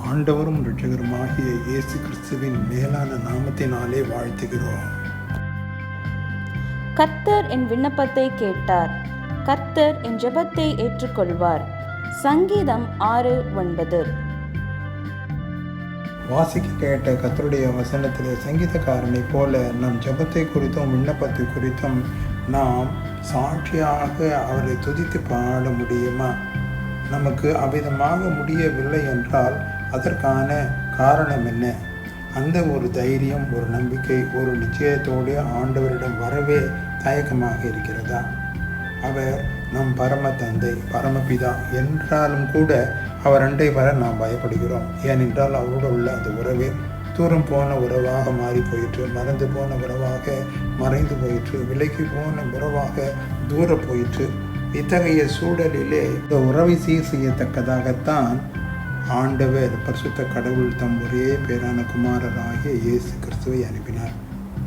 ஆண்டவரும் இரட்சகருமாகிய இயேசு கிறிஸ்துவின் மேலான நாமத்தினாலே வாழ்த்துகிறோம். கர்த்தர் என் விண்ணப்பத்தை கேட்டார், கர்த்தர் என் ஜெபத்தை ஏற்றுக்கொள்வார். சங்கீதம் 6:9. வாசிக்க கேட்ட கர்த்தருடைய வசனத்திலே சங்கீதக்காரனை போல நம் ஜெபத்தை குறித்தும் விண்ணப்பத்தை குறித்தும் நாம் சாட்சியாக அவரை துதித்து பாட முடியுமா? நமக்கு அவ்விதமாக முடியவில்லை என்றால் அதற்கான காரணம் என்ன? அந்த ஒரு தைரியம், ஒரு நம்பிக்கை, ஒரு நிச்சயத்தோடு ஆண்டவரிடம் வரவே தயக்கமாக இருக்கிறதா? அவர் நம் பரம தந்தை, பரமபிதா என்றாலும் கூட அவர் அண்டை வர நாம் பயப்படுகிறோம். ஏனென்றால் அவரோடு உள்ள அந்த உறவே தூரம் போன உறவாக மாறி போயிற்று, மறந்து போன உறவாக மறைந்து போயிற்று, விலகி போன உறவாக தூர போயிற்று. இத்தகைய சூழலிலே இந்த உறவை சீர் செய்யத்தக்கதாகத்தான் ஆண்டவர் பரிசுத்த கடவுள் தம் ஒரே பேரான குமாரராகிய இயேசு கிறிஸ்துவை அனுப்பினார்.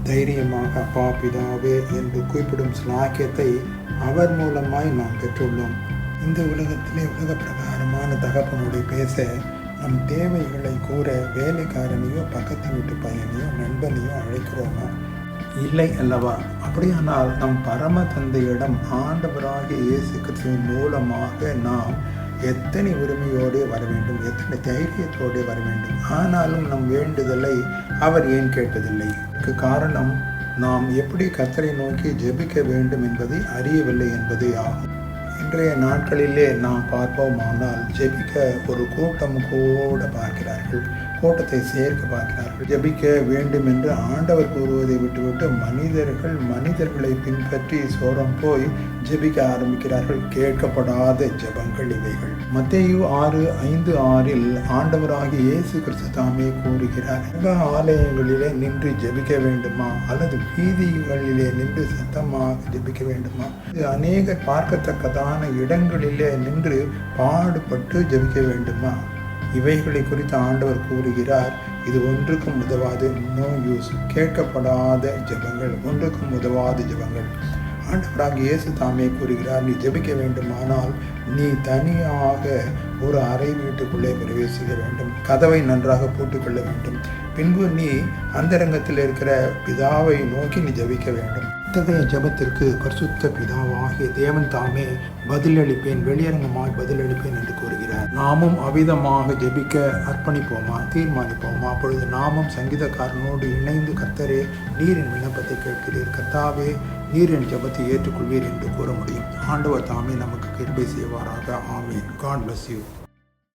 தைரியமாக அப்பா பிதாவே என்று கூப்பிடும் சிலாக்கியத்தை அவர் மூலமாய் நாம் பெற்றுள்ளோம். இந்த உலகத்திலே உலக பிரகாரமான தகப்பனோடு பேச, நம் தேவைகளை கூற வேலைக்காரனையோ பக்கத்து வீட்டு பையனையோ நண்பனையோ அழைக்கிறோமா? இல்லை அல்லவா? அப்படியானால் நம் பரம தந்தையிடம் ஆண்டவராகிய இயேசு கிறிஸ்துவின் மூலமாக நாம் எத்தனை உரிமையோடு வர வேண்டும், எத்தனை தைரியத்தோடு வர வேண்டும். ஆனாலும் நம் வேண்டுதலை அவர் ஏன் கேட்பதில்லை? இதற்கு காரணம் நாம் எப்படி கர்த்தரை நோக்கி ஜெபிக்க வேண்டும் என்பதை அறியவில்லை என்பதே ஆகும். இன்றைய நாட்களிலே நாம் பார்ப்போமானால் ஜெபிக்க ஒரு கூட்டம் கூட பார்க்கிறார்கள், கூட்டத்தை சேர்க்க பார்க்கிறார்கள். ஜெபிக்க வேண்டும் என்று ஆண்டவர் கூறுவதை விட்டுவிட்டு மனிதர்களை பின்பற்றி சோரம் போய் ஜெபிக்க ஆரம்பிக்கிறார்கள். கேட்கப்படாத ஜெபங்கள் இவைகள். மத்தேயு 6:5-6 ஆண்டவராகிய இயேசு கிறிஸ்து தாமே கூறுகிறார், ஆலயங்களிலே நின்று ஜெபிக்க வேண்டுமா அல்லது வீதிகளிலே நின்று சத்தமாக ஜெபிக்க வேண்டுமா? இது அநேகர் பார்க்கத்தக்கதான இடங்களிலே நின்று பாடுபட்டு ஜெபிக்க வேண்டுமா? இவைகளை குறித்து ஆண்டவர் கூறுகிறார், இது ஒன்றுக்கும் உதவாது. No use. கேட்கப்படாத ஜெபங்கள், ஒன்றுக்கும் உதவாத ஜெபங்கள். ஆண்டவராகிய இயேசு தாமே கூறுகிறார், நீ ஜெபிக்க வேண்டுமானால் நீ தனியாக ஒரு அறை வீட்டுக்குள்ளே பிரவேசிக்க வேண்டும், கதவை நன்றாக போட்டுக்கொள்ள வேண்டும். பின்பு நீ அந்தரங்கத்தில் இருக்கிற பிதாவை நோக்கி நீ ஜெபிக்க வேண்டும். இத்தகைய ஜெபத்திற்கு பரிசுத்த பிதாவாகிய தேவன் தாமே பதிலளிப்பேன், வெளியரங்கமாய் பதிலளிப்பேன் என்று கூறுகிறார். நாமும் அவ்விதமாக ஜெபிக்க அர்ப்பணிப்போமா, தீர்மானிப்போமா? அப்பொழுது நாமும் சங்கீதக்காரனோடு இணைந்து, கர்த்தரே நீர் என் விண்ணப்பத்தை கேட்கிறீர், கர்த்தாவே நீர் என் ஜெபத்தை ஏற்றுக்கொள்வீர் என்று கூற முடியும். ஆண்டவர் தாமே நமக்கு கிருபை செய்வாராக. ஆமீன். God bless you.